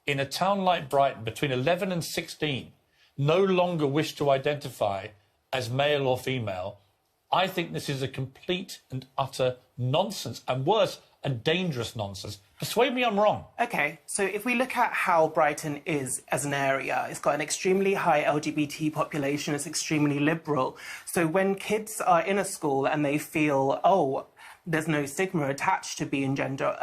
in a town like Brighton between 11 and 16 no longer wish to identify as male or female, I think this is a complete and utter nonsense, and worse, a dangerous nonsense. Persuade me I'm wrong. OK, so if we look at how Brighton is as an area, it's got an extremely high LGBT population, it's extremely liberal. So when kids are in a school and they feel, oh, there's no stigma attached to being gender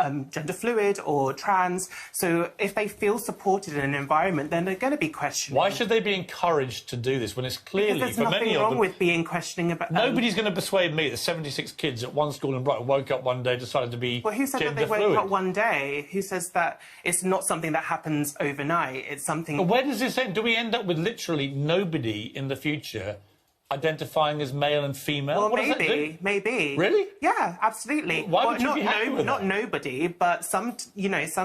fluid or trans. So if they feel supported in an environment, then they're going to be questioning. Why should they be encouraged to do this when it's clearly, because for there's many nothing of wrong them, with being questioning about... nobody's going to persuade me that 76 kids at one school in Brighton woke up one day and decided to be Well, who said that they fluid? woke up one day? Who says that it's not something that happens overnight? It's something... But where does this end? Do we end up with literally nobody in the future identifying as male and female? Well, what does that do? maybe. Really? Yeah, absolutely. Why would you be happy with not that? nobody, but some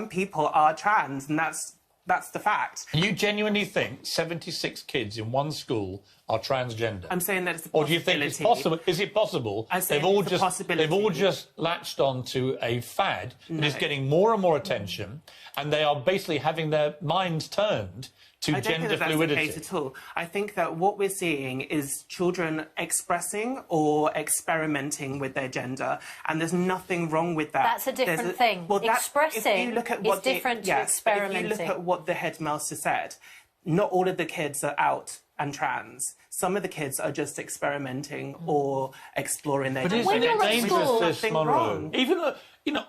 people are trans, and that's the fact. You genuinely think 76 kids in one school are transgender? I'm saying that it's a Or possibility. do you think it's possible? Is it possible I'm saying they've it's a possibility. all just latched on to a fad that is getting more and more attention, and they are basically having their minds turned to I don't gender think that fluidity? that's the case at all. I think that what we're seeing is children expressing or experimenting with their gender, and there's nothing wrong with that. That's a different thing. Expressing is different to experimenting. If you look at what the headmaster said, not all of the kids are out and trans. Some of the kids are just experimenting or exploring their gender. When you're at school, Dangerous, this, Monroe. Even though,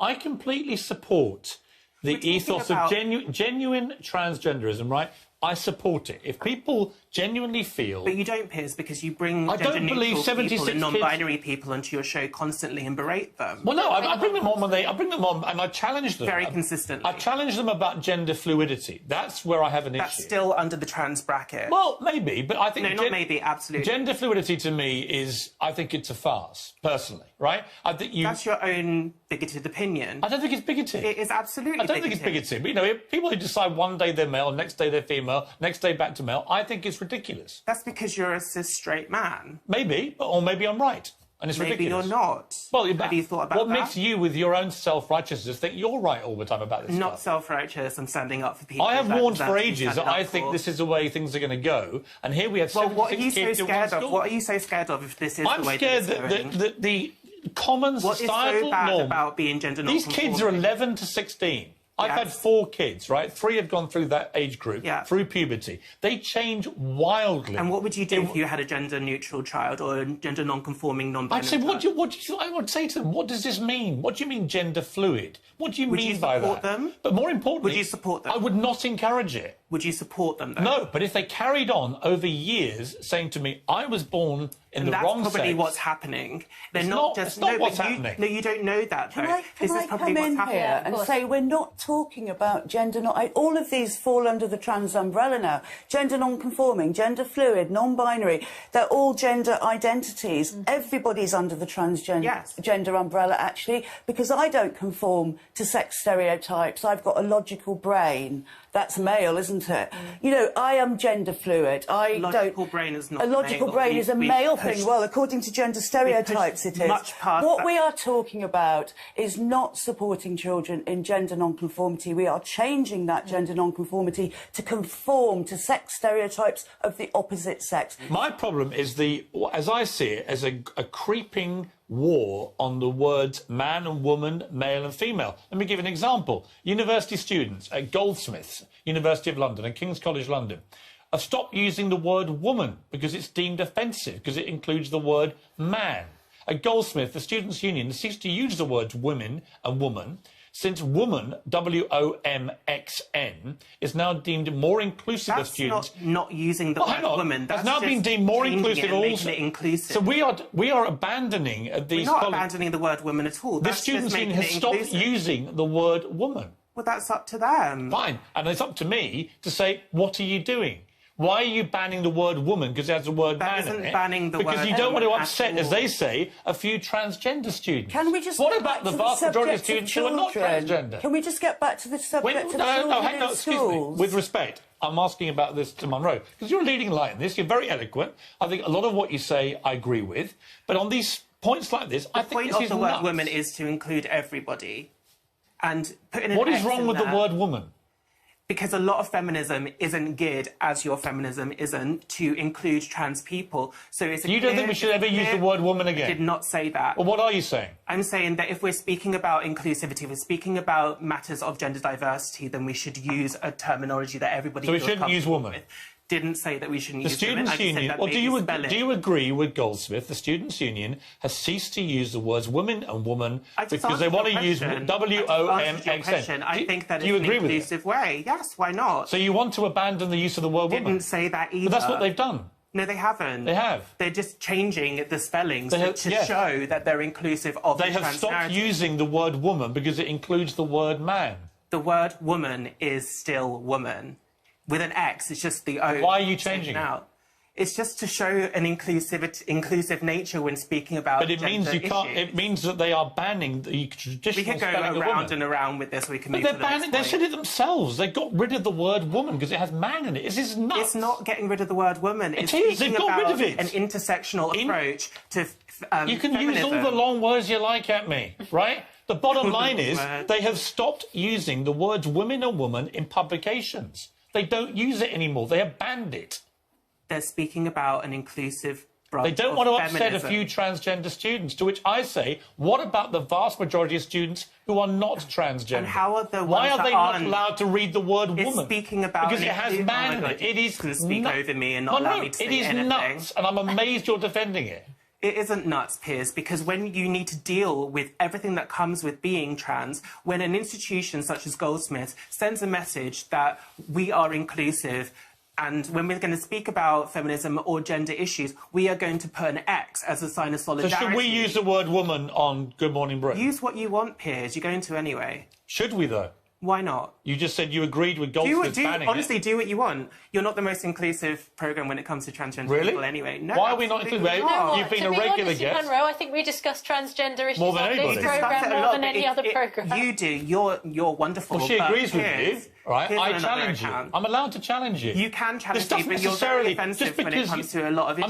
I completely support the ethos of genuine transgenderism, right? I support it. If people genuinely feel... But you don't, Piers, because you bring gender-neutral people and non-binary people onto your show constantly and berate them. Well, no, I bring them on and I challenge them. Very consistently. I challenge them about gender fluidity. That's where I have an issue. That's still under the trans bracket. Well, maybe, but I think... No, not maybe, absolutely. Gender fluidity to me is... I think it's a farce, personally, right? I think That's your own bigoted opinion. I don't think it's bigoted. It is absolutely I don't think it's bigoted. But, people who decide one day they're male, next day they're female, next day back to male, I think it's ridiculous. That's because you're a cis straight man. Maybe, or maybe I'm right. And it's ridiculous. Maybe you're not. Well, have you thought about what that? makes you, with your own self-righteousness, think you're right all the time about this Not stuff? self-righteous. I'm standing up for people. I have that warned for deserve to be ages that standing I up think for. this is the way things are going to go. And here we have 76 what are you so kids in one scared of? school. What are you so scared of if this is I'm the way scared that it's that the common What is societal so bad norm... about being gender These non-conforming? kids are 11 to 16. I've had 4 kids, right? 3 have gone through that age group, through puberty. They change wildly. And what would you do if you had a gender-neutral child or a gender non-conforming, non-binary I'd say, child? I would say to them, what does this mean? What do you mean gender fluid? What do you mean by that? Would you support them? But more importantly... Would you support them? I would not encourage it. Would you support them, though? No, but if they carried on over years saying to me, I was born in the wrong sex... That's probably what's happening. They're It's not not- just... it's not no, what's but happening. No, you don't know that, though. Can I come in here and say we're not talking about gender... all of these fall under the trans umbrella now. Gender non-conforming, gender fluid, non-binary. They're all gender identities. Everybody's under the transgender gender umbrella, actually, because I don't conform to sex stereotypes. I've got a logical brain. That's male, isn't it? You know, I am gender fluid. A logical brain is not a logical male. brain is a male thing. Well, according to gender stereotypes, it is. much past What that. we are talking about is not supporting children in gender non-conformity. We are changing that gender non-conformity to conform to sex stereotypes of the opposite sex. My problem is as I see it, as a creeping war on the words man and woman, male and female. Let me give an example. University students at Goldsmiths, University of London and King's College London have stopped using the word woman because it's deemed offensive, because it includes the word man. At Goldsmith, the Students' Union ceased to use the words women and woman, since woman, W-O-M-X-N, is now deemed more inclusive of students. That's not using the word woman. That's now been deemed more inclusive making it inclusive. So we are abandoning these... We're not abandoning the word woman at all. The Students' Union has stopped using the word woman. Well, that's up to them. Fine. And it's up to me to say, what are you doing? Why are you banning the word woman because it has the word man in it? That isn't banning the word because you don't want to woman upset, at as all. they say, a few transgender students. Can we just What get about back the to vast majority of subject students who are not children? transgender? Can we just get back to the subject of children hang on, in excuse me. schools? With respect, I'm asking about this to Monroe, because you're a leading light in this. You're very eloquent. I think a lot of what you say I agree with. But on these points like this, I think this is The point of the word nuts. woman is to include everybody. And putting an What is X wrong in with the there- word woman? Because a lot of feminism isn't geared, as your feminism isn't, to include trans people. So it's you don't think we should ever use the word woman again? I did not say that. Well, what are you saying? I'm saying that if we're speaking about inclusivity, if we're speaking about matters of gender diversity, then we should use a terminology that everybody feels comfortable with. So we shouldn't use woman? Didn't say that we shouldn't use women. The Students' Union, or do you agree with Goldsmith? The Students' Union has ceased to use the words women and woman because they want to use W-O-M-X-N. I think that it's an inclusive way. Yes, why not? So you want to abandon the use of the word woman? Didn't say that either. But that's what they've done. No, they haven't. They have. They're just changing the spellings to show that they're inclusive of the trans narrative. They have stopped using the word woman because it includes the word man. The word woman is still woman. With an X, it's just the O. Why are you changing it? It's just to show an inclusive nature when speaking about But it means you can't. It means that they are banning the traditional spelling of woman. We could go around and around with this. We can move to the next point. They said it themselves. They got rid of the word woman because it has man in it. This is nuts. It's not getting rid of the word woman. It is. They've got rid of it. An intersectional approach to you can feminism. use all the long words you like at me, right? The bottom line is they have stopped using the words women and woman in publications. They don't use it anymore. They have banned it. They're speaking about an inclusive branch. They don't want to upset feminism. a few transgender students, to which I say, what about the vast majority of students who are not transgender? And how are the Why are they not allowed to read the word woman? It's speaking about because it has man in it. It is can speak over me and not allow me to say anything. It is nuts, and I'm amazed you're defending it. It isn't nuts, Piers, because when you need to deal with everything that comes with being trans, when an institution such as Goldsmiths sends a message that we are inclusive, and when we're going to speak about feminism or gender issues, we are going to put an X as a sign of solidarity. So should we use the word woman on Good Morning Britain? Use what you want, Piers. You're going to anyway. Should we, though? Why not? You just said you agreed with Goldsmith's banning honestly, do what you want. You're not the most inclusive programme when it comes to transgender people anyway. No, why are we not inclusive? You've been a regular guest. Monroe, I think we discuss transgender issues more than on anybody. this programme more than any other programme. You do. You're wonderful. Well, she agrees with you. Right? I challenge you. I'm allowed to challenge you. You can challenge me, but you're very offensive when it comes to a lot of issues.